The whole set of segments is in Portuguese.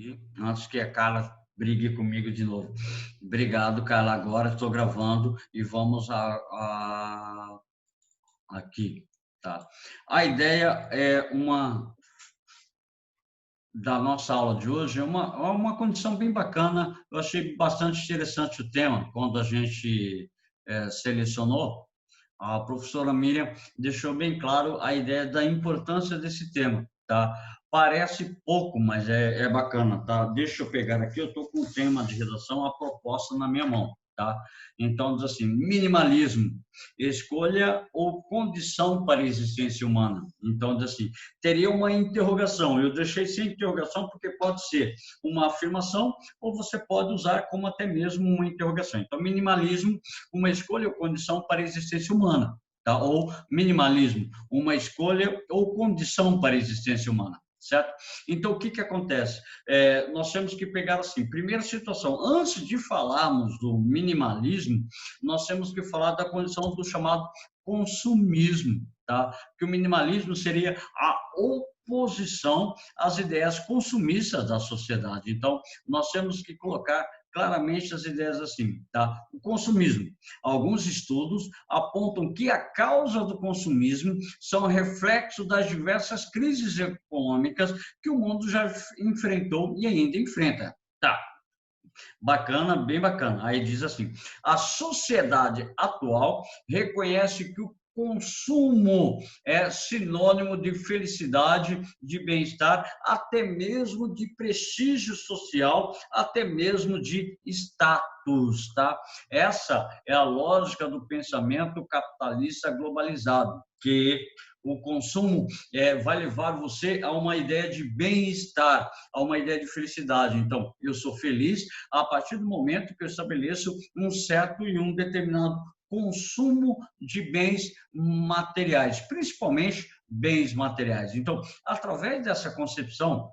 aqui, antes que a Carla brigue comigo de novo. Obrigado, Carla. Agora estou gravando e vamos aqui. Tá. A ideia é da nossa aula de hoje é uma condição bem bacana. Eu achei bastante interessante o tema quando a gente selecionou. A professora Miriam deixou bem claro a ideia da importância desse tema, tá? Parece pouco, mas é bacana, tá? Deixa eu pegar aqui, eu estou com o tema de redação, a proposta na minha mão, tá? Então, diz assim, minimalismo, escolha ou condição para a existência humana. Então, diz assim, teria uma interrogação, eu deixei sem interrogação porque pode ser uma afirmação ou você pode usar como até mesmo uma interrogação. Então, minimalismo, uma escolha ou condição para a existência humana, tá? Ou minimalismo, uma escolha ou condição para a existência humana, certo? Então, o que que acontece? Nós temos que pegar assim, primeira situação, antes de falarmos do minimalismo, nós temos que falar da condição do chamado consumismo, tá? Que o minimalismo seria a oposição às ideias consumistas da sociedade. Então, nós temos que colocar claramente as ideias assim, tá? O consumismo. Alguns estudos apontam que a causa do consumismo são reflexo das diversas crises econômicas que o mundo já enfrentou e ainda enfrenta. Tá, bacana, bem bacana. Aí diz assim: a sociedade atual reconhece que o consumo é sinônimo de felicidade, de bem-estar, até mesmo de prestígio social, até mesmo de status, tá? Essa é a lógica do pensamento capitalista globalizado, que o consumo vai levar você a uma ideia de bem-estar, a uma ideia de felicidade. Então, eu sou feliz a partir do momento que eu estabeleço um certo e um determinado consumo de bens materiais, principalmente bens materiais. Então, através dessa concepção,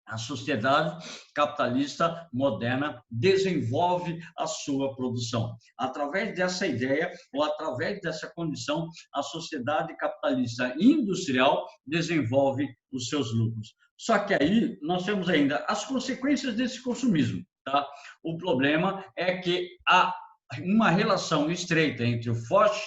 a sociedade capitalista moderna desenvolve a sua produção. Através dessa ideia, ou através dessa condição, a sociedade capitalista industrial desenvolve os seus lucros. Só que aí nós temos ainda as consequências desse consumismo. Tá? O problema é que há uma relação estreita entre o forte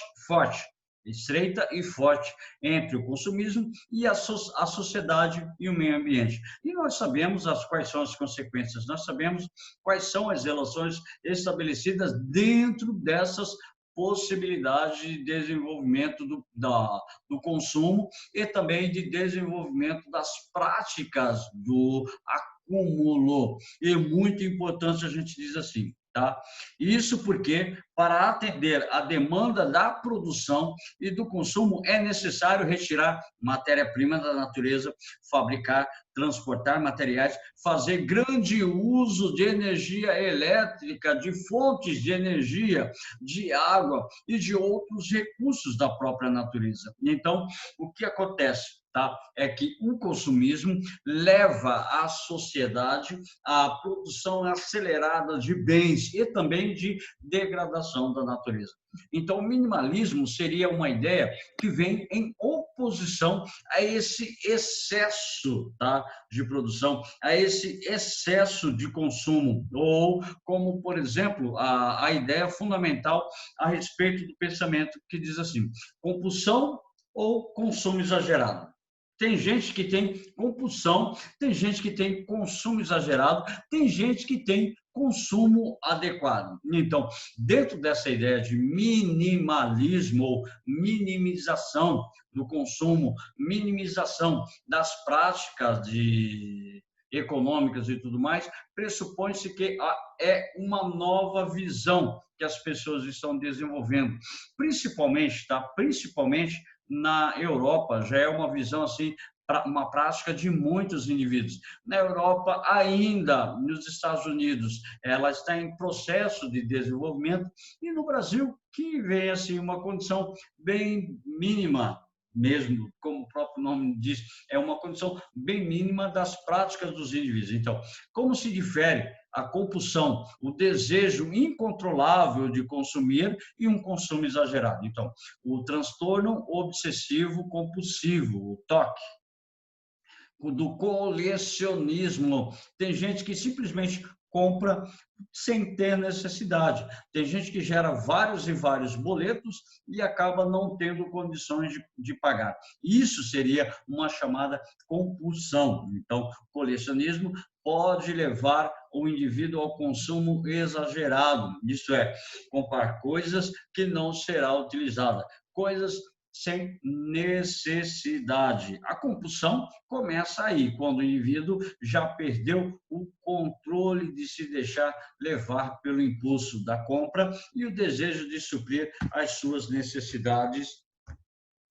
estreita e forte entre o consumismo e a sociedade e o meio ambiente. E nós sabemos quais são as consequências, nós sabemos quais são as relações estabelecidas dentro dessas possibilidades de desenvolvimento do consumo e também de desenvolvimento das práticas do acúmulo. E muito importante a gente diz assim, tá? Isso porque, para atender a demanda da produção e do consumo, é necessário retirar matéria-prima da natureza, fabricar, transportar materiais, fazer grande uso de energia elétrica, de fontes de energia, de água e de outros recursos da própria natureza. Então, o que acontece? Tá? É que o consumismo leva a sociedade à produção acelerada de bens e também de degradação da natureza. Então, o minimalismo seria uma ideia que vem em oposição a esse excesso, tá, de produção, a esse excesso de consumo, ou como, por exemplo, a ideia fundamental a respeito do pensamento que diz assim: compulsão ou consumo exagerado. Tem gente que tem compulsão, tem gente que tem consumo exagerado, tem gente que tem consumo adequado. Então, dentro dessa ideia de minimalismo ou minimização do consumo, minimização das práticas econômicas e tudo mais, pressupõe-se que é uma nova visão que as pessoas estão desenvolvendo, principalmente, tá? Principalmente na Europa, já é uma visão assim, uma prática de muitos indivíduos. Na Europa, ainda, nos Estados Unidos, ela está em processo de desenvolvimento, e no Brasil, que vem assim, uma condição bem mínima, mesmo, como o próprio nome diz, é uma condição bem mínima das práticas dos indivíduos. Então, como se difere a compulsão, o desejo incontrolável de consumir e um consumo exagerado? Então, o transtorno obsessivo compulsivo, o TOC. do colecionismo. Tem gente que simplesmente compra sem ter necessidade. Tem gente que gera vários e vários boletos e acaba não tendo condições de pagar. Isso seria uma chamada compulsão. Então, colecionismo pode levar o indivíduo ao consumo exagerado, isto é, comprar coisas que não será utilizada, coisas sem necessidade. A compulsão começa aí, quando o indivíduo já perdeu o controle de se deixar levar pelo impulso da compra e o desejo de suprir as suas necessidades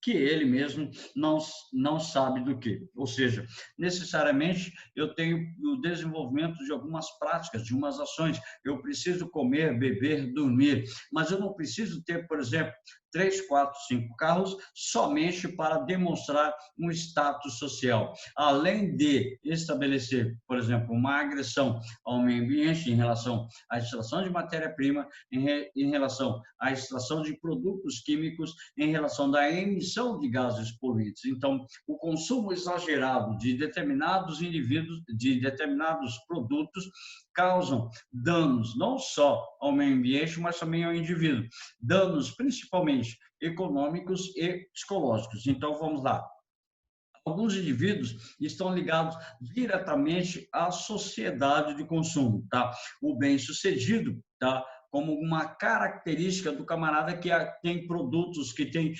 que ele mesmo não sabe do que. Ou seja, necessariamente eu tenho o desenvolvimento de algumas práticas, de umas ações. Eu preciso comer, beber, dormir, mas eu não preciso ter, por exemplo, 3, 4, 5 carros somente para demonstrar um status social. Além de estabelecer, por exemplo, uma agressão ao meio ambiente em relação à extração de matéria-prima, em relação à extração de produtos químicos, em relação da emissão de gases poluentes. Então, o consumo exagerado de determinados indivíduos, de determinados produtos, causam danos não só ao meio ambiente, mas também ao indivíduo. Danos principalmente econômicos e psicológicos. Então, vamos lá. Alguns indivíduos estão ligados diretamente à sociedade de consumo, tá? O bem-sucedido, tá? Como uma característica do camarada que tem produtos, que tem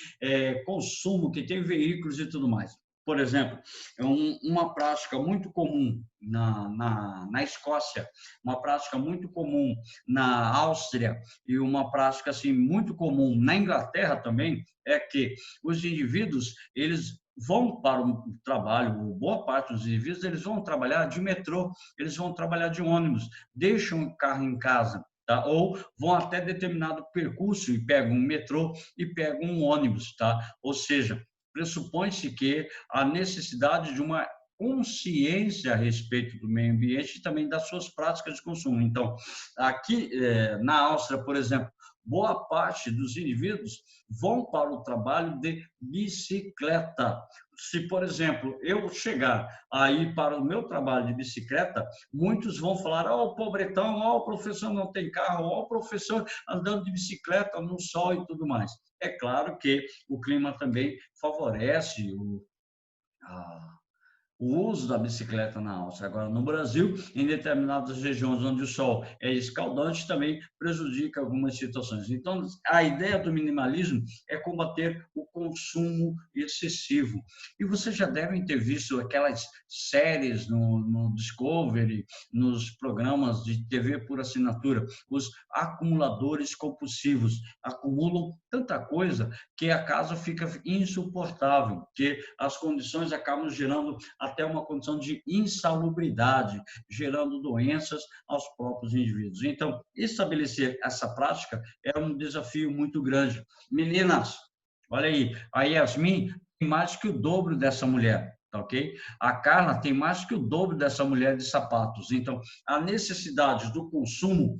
consumo, que tem veículos e tudo mais. Por exemplo, é uma prática muito comum na Escócia, uma prática muito comum na Áustria e uma prática assim muito comum na Inglaterra também é que os indivíduos eles vão para o trabalho, boa parte dos indivíduos eles vão trabalhar de metrô, eles vão trabalhar de ônibus, deixam o carro em casa. Tá? Ou vão até determinado percurso e pegam um metrô e pegam um ônibus, tá? Ou seja, pressupõe-se que a necessidade de uma consciência a respeito do meio ambiente e também das suas práticas de consumo. Então, aqui na Áustria, por exemplo, boa parte dos indivíduos vão para o trabalho de bicicleta. Se, por exemplo, eu chegar aí para o meu trabalho de bicicleta, muitos vão falar, ó, o pobretão, ó, o professor não tem carro, ó, o professor andando de bicicleta no sol e tudo mais. É claro que o clima também favorece o uso da bicicleta na Áustria. Agora, no Brasil, em determinadas regiões onde o sol é escaldante, também prejudica algumas situações. Então, a ideia do minimalismo é combater o consumo excessivo. E vocês já devem ter visto aquelas séries no Discovery, nos programas de TV por assinatura, os acumuladores compulsivos. Acumulam tanta coisa que a casa fica insuportável, que as condições acabam gerando até uma condição de insalubridade, gerando doenças aos próprios indivíduos. Então, estabelecer essa prática é um desafio muito grande. Meninas, olha aí, a Yasmin tem mais que o dobro dessa mulher. Tá, ok? A Carla tem mais que o dobro dessa mulher de sapatos. Então, a necessidade do consumo,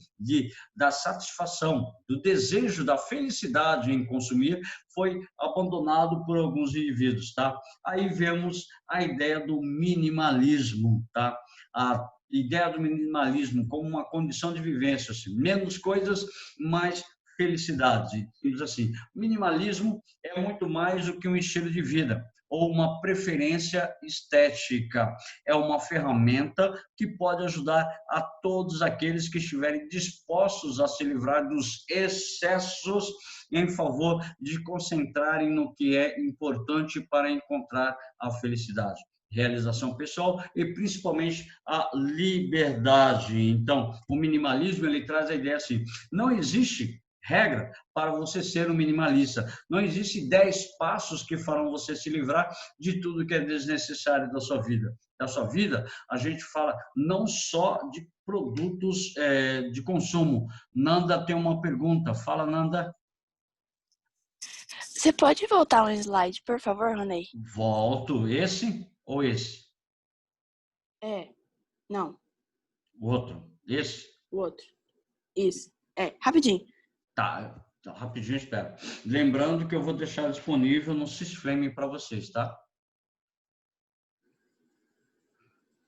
da satisfação, do desejo, da felicidade em consumir foi abandonado por alguns indivíduos, tá? Aí vemos a ideia do minimalismo, tá? A ideia do minimalismo como uma condição de vivência, assim, menos coisas, mais felicidade. Assim, minimalismo é muito mais do que um estilo de vida ou uma preferência estética. É uma ferramenta que pode ajudar a todos aqueles que estiverem dispostos a se livrar dos excessos em favor de concentrarem no que é importante para encontrar a felicidade, realização pessoal e principalmente a liberdade. Então, o minimalismo ele traz a ideia assim: não existe regra para você ser um minimalista. Não existe 10 passos que farão você se livrar de tudo que é desnecessário da sua vida. Da sua vida, a gente fala não só de produtos de consumo. Nanda tem uma pergunta. Fala, Nanda. Você pode voltar um slide, por favor, Ronei? Volto. Esse ou esse? Não. O outro. Esse? O outro. Isso. Rapidinho. Tá, rapidinho, espera. Lembrando que eu vou deixar disponível no Sysflame para vocês, tá?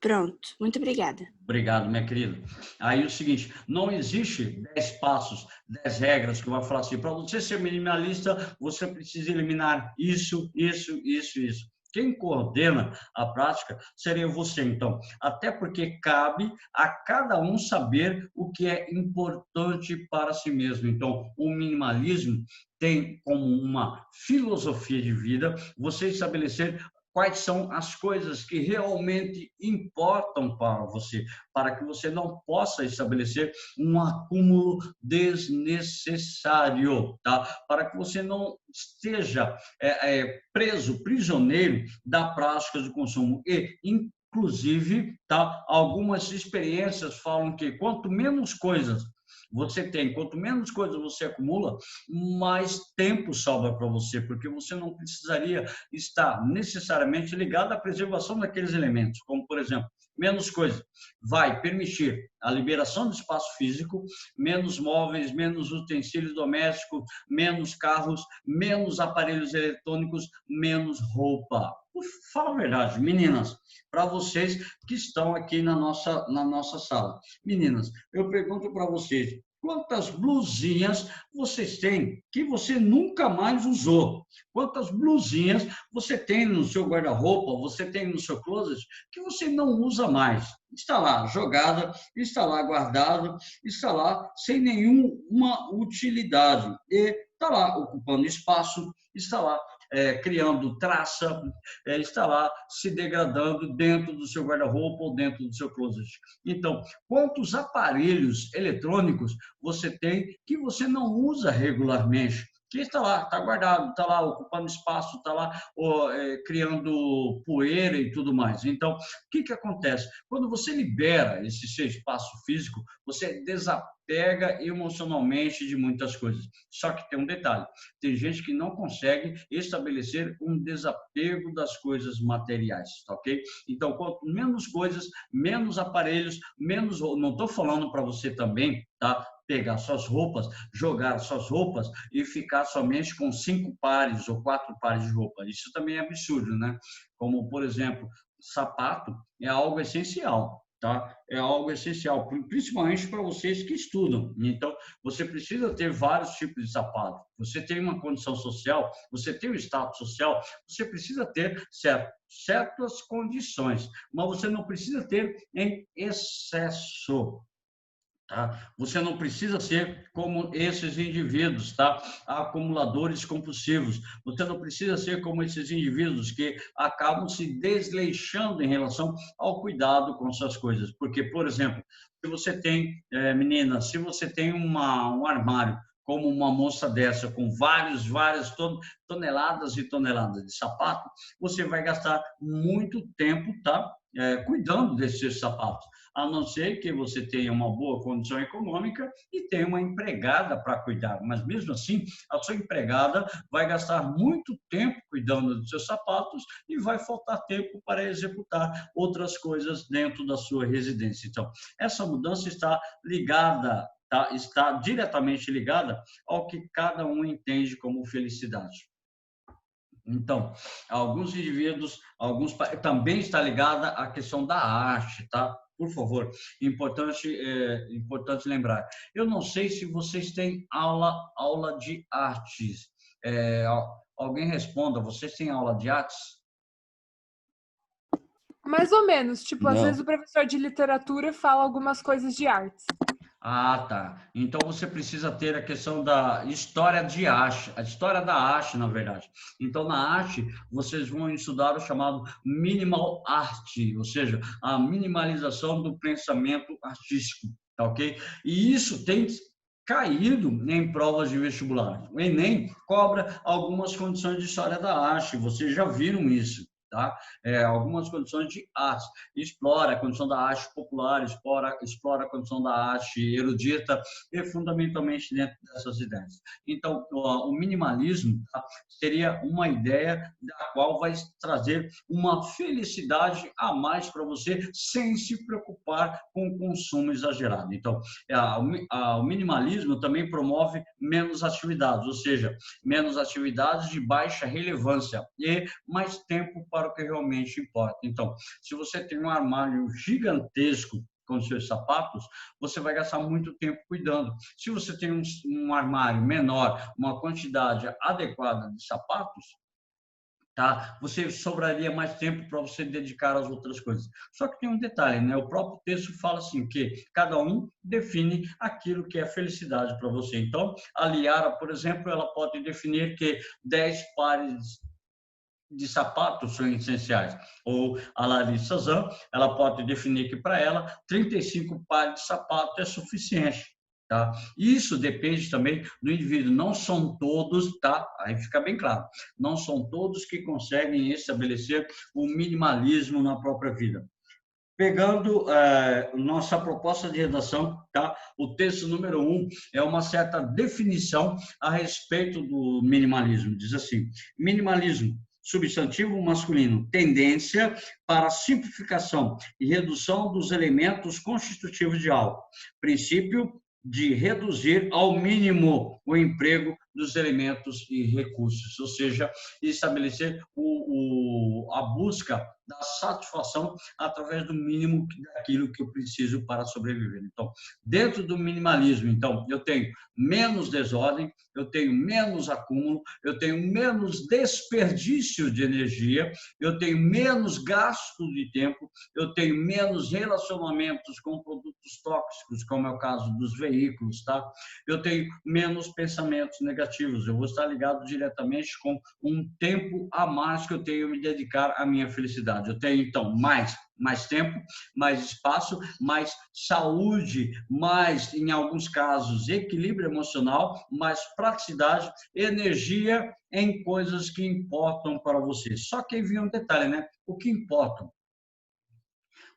Pronto, muito obrigada. Obrigado, minha querida. Aí é o seguinte, não existe 10 passos, 10 regras que vai falar assim, para você ser minimalista, você precisa eliminar isso, isso, isso, isso. Quem coordena a prática seria você, então. Até porque cabe a cada um saber o que é importante para si mesmo. Então, o minimalismo tem como uma filosofia de vida você estabelecer quais são as coisas que realmente importam para você, para que você não possa estabelecer um acúmulo desnecessário, tá? Para que você não esteja preso, prisioneiro da prática de consumo. E, inclusive, tá? Algumas experiências falam que quanto menos coisas você tem, quanto menos coisas você acumula, mais tempo sobra para você, porque você não precisaria estar necessariamente ligado à preservação daqueles elementos, como, por exemplo, menos coisa vai permitir a liberação de espaço físico, menos móveis, menos utensílios domésticos, menos carros, menos aparelhos eletrônicos, menos roupa. Fala a verdade, meninas, para vocês que estão aqui na nossa sala. Meninas, eu pergunto para vocês, quantas blusinhas vocês têm que você nunca mais usou? Quantas blusinhas você tem no seu guarda-roupa, você tem no seu closet, que você não usa mais? Está lá jogada, está lá guardada, está lá sem nenhuma utilidade. E está lá ocupando espaço, está lá criando traça, está lá se degradando dentro do seu guarda-roupa ou dentro do seu closet. Então, quantos aparelhos eletrônicos você tem que você não usa regularmente? Que está lá, está guardado, está lá ocupando espaço, está lá criando poeira e tudo mais. Então, o que acontece? Quando você libera esse seu espaço físico, você desapega emocionalmente de muitas coisas. Só que tem um detalhe, tem gente que não consegue estabelecer um desapego das coisas materiais, tá ok? Então, quanto menos coisas, menos aparelhos, menos... Não estou falando para você também, tá? Pegar suas roupas, jogar suas roupas e ficar somente com 5 pares ou 4 pares de roupa. Isso também é absurdo, né? Como, por exemplo, sapato é algo essencial, tá? É algo essencial, principalmente para vocês que estudam. Então, você precisa ter vários tipos de sapato. Você tem uma condição social, você tem um status social, você precisa ter certas condições, mas você não precisa ter em excesso. Tá? Você não precisa ser como esses indivíduos, tá? Acumuladores compulsivos. Você não precisa ser como esses indivíduos que acabam se desleixando em relação ao cuidado com suas coisas. Porque, por exemplo, se você tem, menina, se você tem um armário como uma moça dessa, com várias toneladas e toneladas de sapato, você vai gastar muito tempo, tá? Cuidando desses sapatos, a não ser que você tenha uma boa condição econômica e tenha uma empregada para cuidar. Mas mesmo assim, a sua empregada vai gastar muito tempo cuidando dos seus sapatos e vai faltar tempo para executar outras coisas dentro da sua residência. Então, essa mudança está ligada, tá? Está diretamente ligada ao que cada um entende como felicidade. Então, alguns indivíduos, também está ligada à questão da arte, tá? Por favor, importante lembrar. Eu não sei se vocês têm aula de artes. Alguém responda, vocês têm aula de artes? Mais ou menos, tipo, às Não. vezes o professor de literatura fala algumas coisas de artes. Ah, tá. Então você precisa ter a questão da história de arte, a história da arte, na verdade. Então, na arte, vocês vão estudar o chamado minimal art, ou seja, a minimalização do pensamento artístico, tá ok? E isso tem caído em provas de vestibular. O Enem cobra algumas condições de história da arte, vocês já viram isso. Tá? Algumas condições de arte, explora a condição da arte popular, explora a condição da arte erudita e fundamentalmente dentro dessas ideias. Então, o minimalismo, tá, seria uma ideia da qual vai trazer uma felicidade a mais para você sem se preocupar com o consumo exagerado. Então, o minimalismo também promove menos atividades, ou seja, menos atividades de baixa relevância e mais tempo para para o que realmente importa. Então, se você tem um armário gigantesco com os seus sapatos, você vai gastar muito tempo cuidando. Se você tem um armário menor, uma quantidade adequada de sapatos, tá? Você sobraria mais tempo para você dedicar às outras coisas. Só que tem um detalhe, né? O próprio texto fala assim que cada um define aquilo que é felicidade para você. Então, a Liara, por exemplo, ela pode definir que 10 pares de sapatos são essenciais. Ou a Larissa Zan, ela pode definir que para ela 35 pares de sapato é suficiente. Tá? Isso depende também do indivíduo. Não são todos, tá? Aí fica bem claro. Não são todos que conseguem estabelecer o minimalismo na própria vida. Pegando nossa proposta de redação, tá? O texto número 1 é uma certa definição a respeito do minimalismo. Diz assim: minimalismo, substantivo masculino, tendência para simplificação e redução dos elementos constitutivos de algo. Princípio de reduzir ao mínimo o emprego dos elementos e recursos, ou seja, estabelecer a busca da satisfação através do mínimo daquilo que eu preciso para sobreviver. Então, dentro do minimalismo, então, eu tenho menos desordem, eu tenho menos acúmulo, eu tenho menos desperdício de energia, eu tenho menos gasto de tempo, eu tenho menos relacionamentos com produtos tóxicos, como é o caso dos veículos, tá? Eu tenho menos pensamentos negativos, eu vou estar ligado diretamente com um tempo a mais que eu tenho a me dedicar à minha felicidade. Eu tenho, então, mais tempo, mais espaço, mais saúde, mais, em alguns casos, equilíbrio emocional, mais praticidade, energia em coisas que importam para você. Só que aí vem um detalhe, né? O que importa?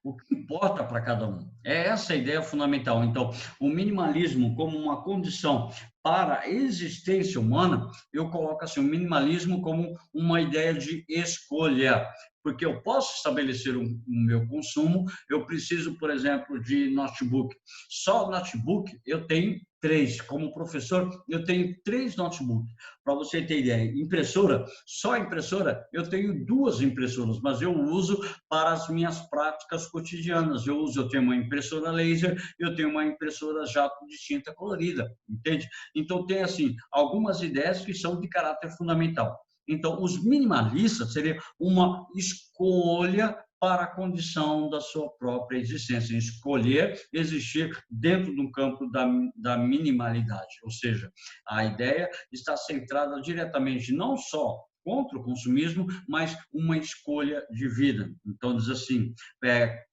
O que importa para cada um. É essa a ideia fundamental. Então, o minimalismo como uma condição para a existência humana, eu coloco assim, o minimalismo como uma ideia de escolha, porque eu posso estabelecer o meu consumo, eu preciso, por exemplo, de notebook. Só notebook eu tenho 3. Como professor, eu tenho 3 notebooks. Para você ter ideia, impressora, só impressora, eu tenho 2 impressoras, mas eu uso para as minhas práticas cotidianas. Eu tenho uma impressora laser, eu tenho uma impressora jato de tinta colorida, entende? Então, tem, assim, algumas ideias que são de caráter fundamental. Então, os minimalistas seria uma escolha para a condição da sua própria existência, escolher existir dentro do campo da minimalidade. Ou seja, a ideia está centrada diretamente não só contra o consumismo, mas uma escolha de vida. Então, diz assim,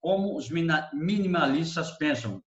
como os minimalistas pensam.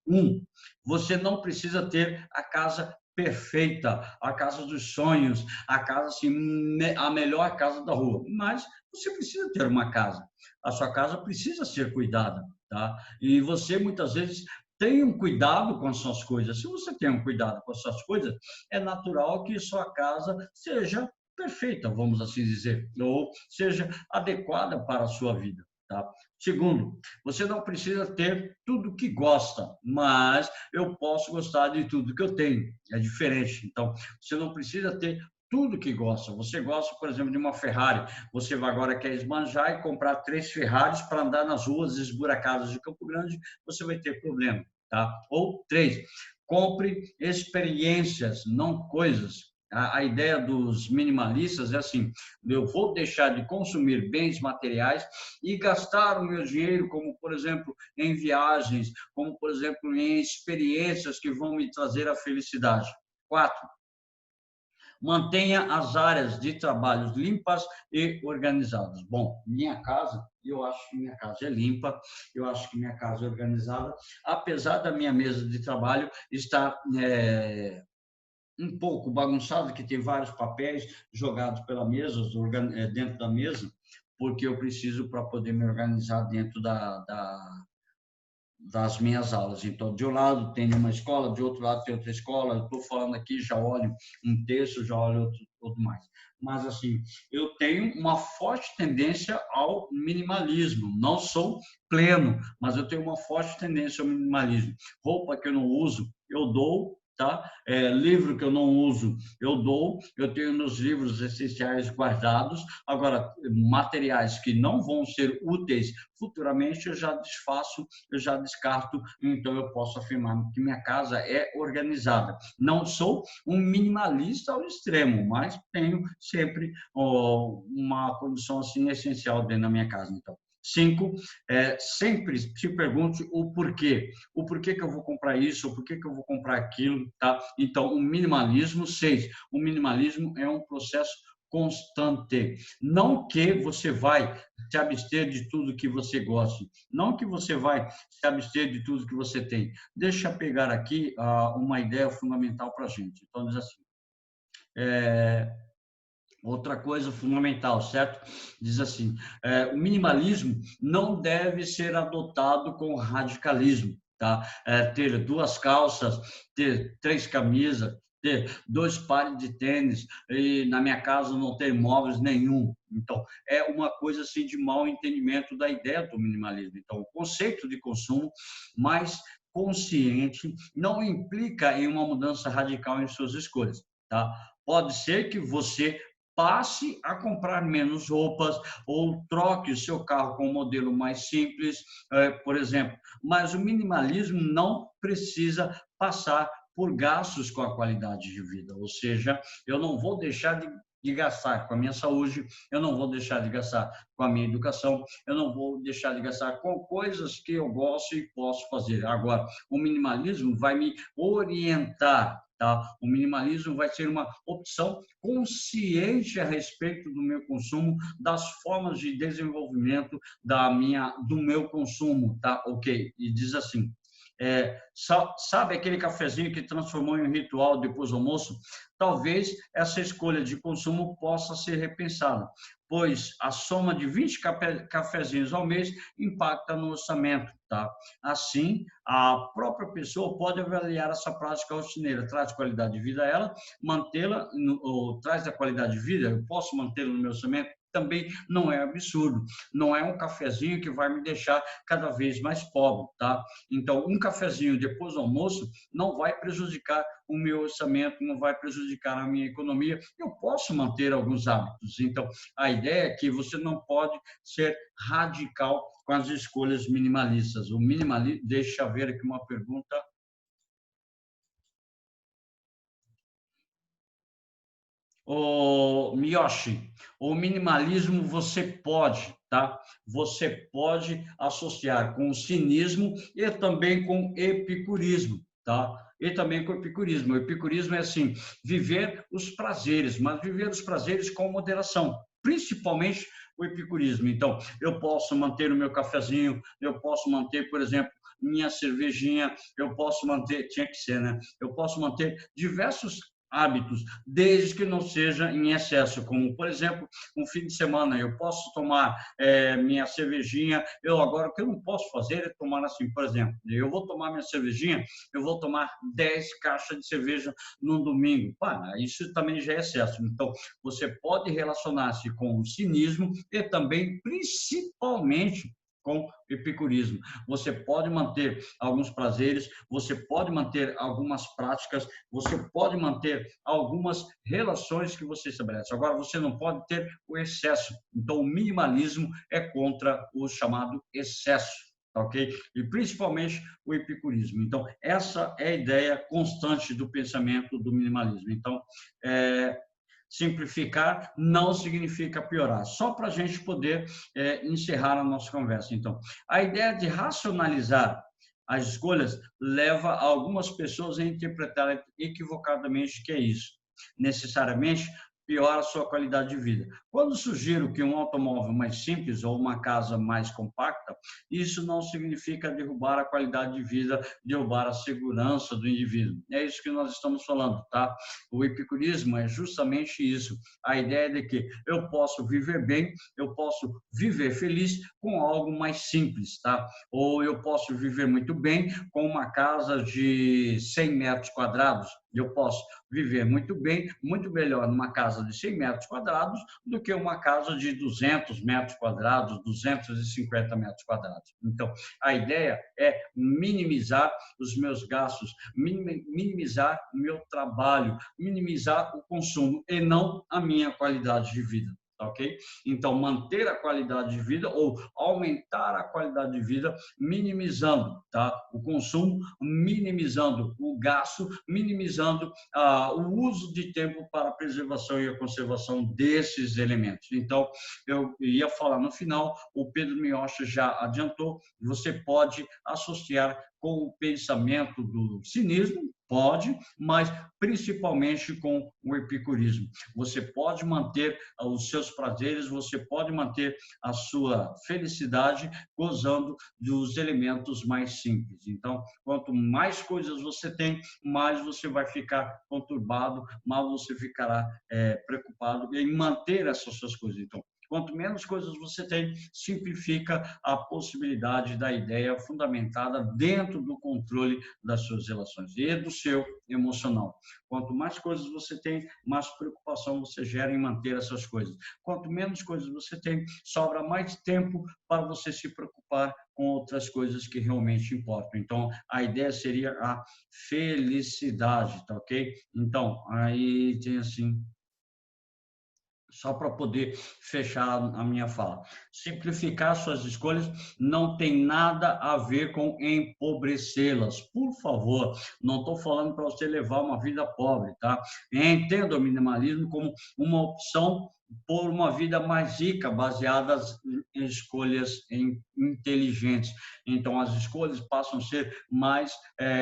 Você não precisa ter a casa perfeita, a casa dos sonhos, a casa assim, a melhor casa da rua, mas você precisa ter uma casa. A sua casa precisa ser cuidada, tá? E você muitas vezes tem um cuidado com as suas coisas. Se você tem um cuidado com as suas coisas, é natural que sua casa seja perfeita, vamos assim dizer, ou seja adequada para a sua vida, tá? Segundo, você não precisa ter tudo que gosta, mas eu posso gostar de tudo que eu tenho. É diferente. Então, você não precisa ter tudo que gosta. Você gosta, por exemplo, de uma Ferrari. Você agora quer esbanjar e comprar 3 Ferraris para andar nas ruas esburacadas de Campo Grande, você vai ter problema, tá? Ou 3, compre experiências, não coisas. A ideia dos minimalistas é assim: eu vou deixar de consumir bens materiais e gastar o meu dinheiro, como, por exemplo, em viagens, como, por exemplo, em experiências que vão me trazer a felicidade. 4, mantenha as áreas de trabalho limpas e organizadas. Bom, minha casa, eu acho que minha casa é limpa, eu acho que minha casa é organizada, apesar da minha mesa de trabalho estar um pouco bagunçado, que tem vários papéis jogados pela mesa, dentro da mesa, porque eu preciso para poder me organizar dentro das minhas aulas. Então, de um lado tem uma escola, de outro lado tem outra escola, eu estou falando aqui, já olho um texto, já olho outro mais. Mas, assim, eu tenho uma forte tendência ao minimalismo. Não sou pleno, mas eu tenho uma forte tendência ao minimalismo. Roupa que eu não uso, eu dou tá? Livro que eu não uso, eu dou. Eu tenho meus livros essenciais guardados. Agora, materiais que não vão ser úteis futuramente, eu já desfaço, eu já descarto. Então, eu posso afirmar que minha casa é organizada. Não sou um minimalista ao extremo, mas tenho sempre uma condição assim essencial dentro da minha casa. Então, 5, sempre se pergunte o porquê. O porquê que eu vou comprar isso, o porquê que eu vou comprar aquilo, tá? Então, o minimalismo. 6, o minimalismo é um processo constante. Não que você vai se abster de tudo que você gosta, não que você vai se abster de tudo que você tem. Deixa eu pegar aqui uma ideia fundamental para a gente. Então, diz assim, outra coisa fundamental, certo? Diz assim, o minimalismo não deve ser adotado com radicalismo, tá? Ter 2 calças, ter 3 camisas, ter 2 pares de tênis e na minha casa não ter móveis nenhum. Então, é uma coisa assim de mau entendimento da ideia do minimalismo. Então, o conceito de consumo mais consciente não implica em uma mudança radical em suas escolhas, tá? Pode ser que você passe a comprar menos roupas ou troque o seu carro com um modelo mais simples, por exemplo. Mas o minimalismo não precisa passar por gastos com a qualidade de vida. Ou seja, eu não vou deixar de gastar com a minha saúde, eu não vou deixar de gastar com a minha educação, eu não vou deixar de gastar com coisas que eu gosto e posso fazer. Agora, o minimalismo vai me orientar, tá? O minimalismo vai ser uma opção consciente a respeito do meu consumo, das formas de desenvolvimento do meu consumo, tá? Ok? E diz assim, sabe aquele cafezinho que transformou em um ritual depois do almoço? Talvez essa escolha de consumo possa ser repensada, pois a soma de 20 cafezinhos ao mês impacta no orçamento, tá? Assim, a própria pessoa pode avaliar essa prática rotineira, traz qualidade de vida a ela, mantê-la, ou traz a qualidade de vida, eu posso mantê-la no meu orçamento? Também não é absurdo, não é um cafezinho que vai me deixar cada vez mais pobre, tá? Então, um cafezinho depois do almoço não vai prejudicar o meu orçamento, não vai prejudicar a minha economia, eu posso manter alguns hábitos. Então, a ideia é que você não pode ser radical com as escolhas minimalistas. O minimalismo, deixa eu ver aqui uma pergunta. O Miyoshi, o minimalismo você pode, tá? Você pode associar com o cinismo e também com o epicurismo, tá? E também com o epicurismo. O epicurismo é assim, viver os prazeres, mas viver os prazeres com moderação, principalmente o epicurismo. Então, eu posso manter o meu cafezinho, eu posso manter, por exemplo, minha cervejinha, eu posso manter, tinha que ser, né? Eu posso manter diversos hábitos, desde que não seja em excesso, como, por exemplo, um fim de semana, eu posso tomar minha cervejinha, agora, o que eu não posso fazer é tomar assim, por exemplo, eu vou tomar minha cervejinha, eu vou tomar 10 caixas de cerveja num domingo, isso também já é excesso. Então, você pode relacionar-se com o cinismo e também, principalmente, com epicurismo. Você pode manter alguns prazeres, você pode manter algumas práticas, você pode manter algumas relações que você estabelece. Agora, você não pode ter o excesso. Então, o minimalismo é contra o chamado excesso, ok? E principalmente o epicurismo. Então, essa é a ideia constante do pensamento do minimalismo. Então, simplificar não significa piorar, só para a gente poder encerrar a nossa conversa. Então, a ideia de racionalizar as escolhas leva algumas pessoas a interpretar equivocadamente que é isso. Necessariamente piora a sua qualidade de vida. Quando sugiro que um automóvel mais simples ou uma casa mais compacta, isso não significa derrubar a qualidade de vida, derrubar a segurança do indivíduo. É isso que nós estamos falando, tá? O epicurismo é justamente isso. A ideia de que eu posso viver bem, eu posso viver feliz com algo mais simples, tá? Ou eu posso viver muito bem com uma casa de 100 metros quadrados. Eu posso viver muito bem, muito melhor numa casa de 100 metros quadrados do que uma casa de 200 metros quadrados, 250 metros quadrados. Então, a ideia é minimizar os meus gastos, minimizar o meu trabalho, minimizar o consumo e não a minha qualidade de vida. Ok? Então, manter a qualidade de vida ou aumentar a qualidade de vida, minimizando, tá? O consumo, minimizando o gasto, minimizando o uso de tempo para a preservação e a conservação desses elementos. Então, eu ia falar no final, o Pedro Miocha já adiantou, você pode associar com o pensamento do cinismo, pode, mas principalmente com o epicurismo. Você pode manter os seus prazeres, você pode manter a sua felicidade gozando dos elementos mais simples. Então, quanto mais coisas você tem, mais você vai ficar conturbado, mais você ficará preocupado em manter essas suas coisas. Então, quanto menos coisas você tem, simplifica a possibilidade da ideia fundamentada dentro do controle das suas relações e do seu emocional. Quanto mais coisas você tem, mais preocupação você gera em manter essas coisas. Quanto menos coisas você tem, sobra mais tempo para você se preocupar com outras coisas que realmente importam. Então, a ideia seria a felicidade, tá ok? Então, aí tem assim... Só para poder fechar a minha fala. Simplificar suas escolhas não tem nada a ver com empobrecê-las. Por favor, não estou falando para você levar uma vida pobre, tá? Entenda o minimalismo como uma opção por uma vida mais rica, baseadas em escolhas inteligentes. Então, as escolhas passam a ser mais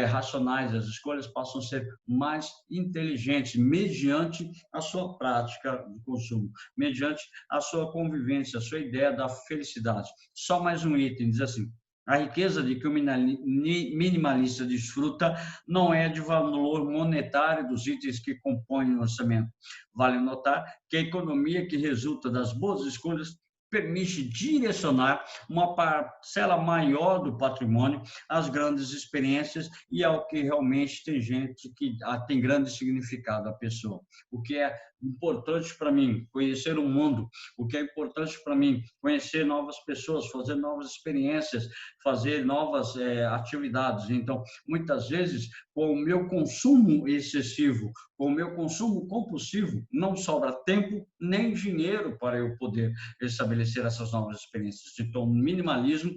racionais, as escolhas passam a ser mais inteligentes, mediante a sua prática de consumo, mediante a sua convivência, a sua ideia da felicidade. Só mais um item, diz assim: a riqueza de que o minimalista desfruta não é de valor monetário dos itens que compõem o orçamento. Vale notar que a economia que resulta das boas escolhas permite direcionar uma parcela maior do patrimônio às grandes experiências e ao que realmente tem gente que tem grande significado à pessoa. O que é importante para mim, conhecer o mundo, o que é importante para mim, conhecer novas pessoas, fazer novas experiências, fazer novas atividades. Então, muitas vezes, com o meu consumo excessivo, com o meu consumo compulsivo, não sobra tempo nem dinheiro para eu poder estabelecer essas novas experiências. Então, o minimalismo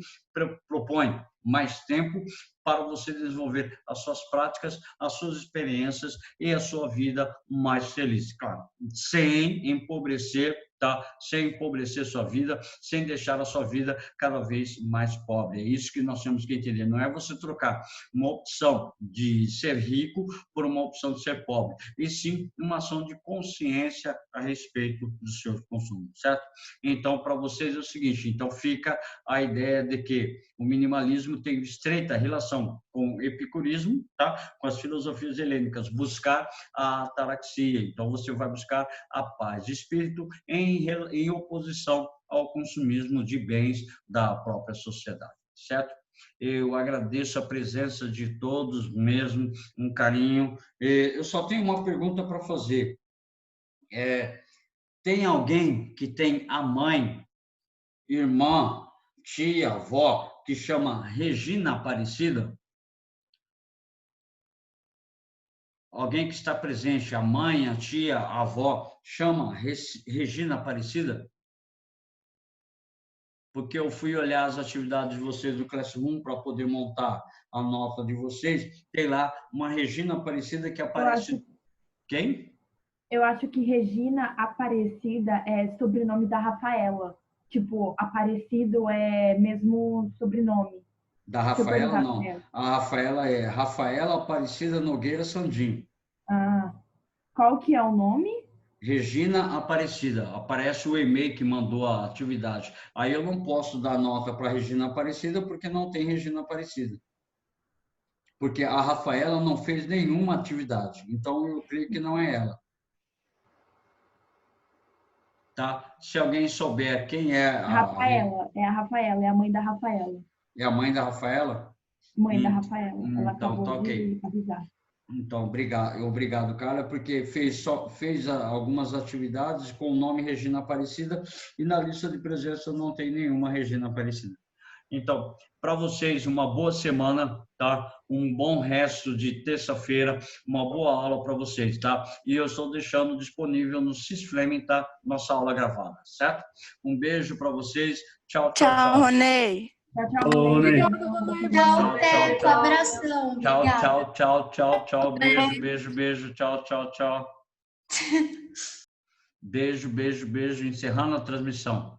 propõe mais tempo para você desenvolver as suas práticas, as suas experiências e a sua vida mais feliz. Claro, sem empobrecer, tá? Sem empobrecer sua vida, sem deixar a sua vida cada vez mais pobre. É isso que nós temos que entender. Não é você trocar uma opção de ser rico por uma opção de ser pobre, e sim uma ação de consciência a respeito do seu consumo, certo? Então, para vocês é o seguinte, então fica a ideia de que o minimalismo tem estreita relação com o epicurismo, tá? Com as filosofias helênicas, buscar a ataraxia. Então, você vai buscar a paz de espírito em oposição ao consumismo de bens da própria sociedade, certo? Eu agradeço a presença de todos mesmo, um carinho. Eu só tenho uma pergunta para fazer. Tem alguém que tem a mãe, irmã, tia, avó, que chama Regina Aparecida? Alguém que está presente, a mãe, a tia, a avó, chama Regina Aparecida? Porque eu fui olhar as atividades de vocês do Classroom para poder montar a nota de vocês. Tem lá uma Regina Aparecida que aparece... Quem? Eu acho que Regina Aparecida é sobrenome da Rafaela. Tipo, Aparecido é mesmo sobrenome. Da Rafaela, não. A Rafaela é Rafaela Aparecida Nogueira Sandim. Ah, qual que é o nome? Regina Aparecida. Aparece o e-mail que mandou a atividade. Aí eu não posso dar nota para Regina Aparecida porque não tem Regina Aparecida. Porque a Rafaela não fez nenhuma atividade. Então, eu creio que não é ela. Tá? Se alguém souber quem é a... Rafaela, é a Rafaela, é a mãe da Rafaela. É a mãe da Rafaela? Mãe da Rafaela. Ela então, acabou tá ok. de avisar. Então, obrigado, Carla, porque fez algumas atividades com o nome Regina Aparecida e na lista de presença não tem nenhuma Regina Aparecida. Então, para vocês, uma boa semana, tá? Um bom resto de terça-feira, uma boa aula para vocês, tá? E eu estou deixando disponível no Sysflaming, tá? Nossa aula gravada, certo? Um beijo para vocês. Tchau, tchau, Tchau, tchau. Ronei. Tchau, Alô, Ney. Tchau, Teco. Abração. Tchau, Obrigada. tchau, tchau, tchau, tchau. Beijo, beijo, beijo. Tchau, tchau, tchau. Beijo, beijo, beijo. Encerrando a transmissão.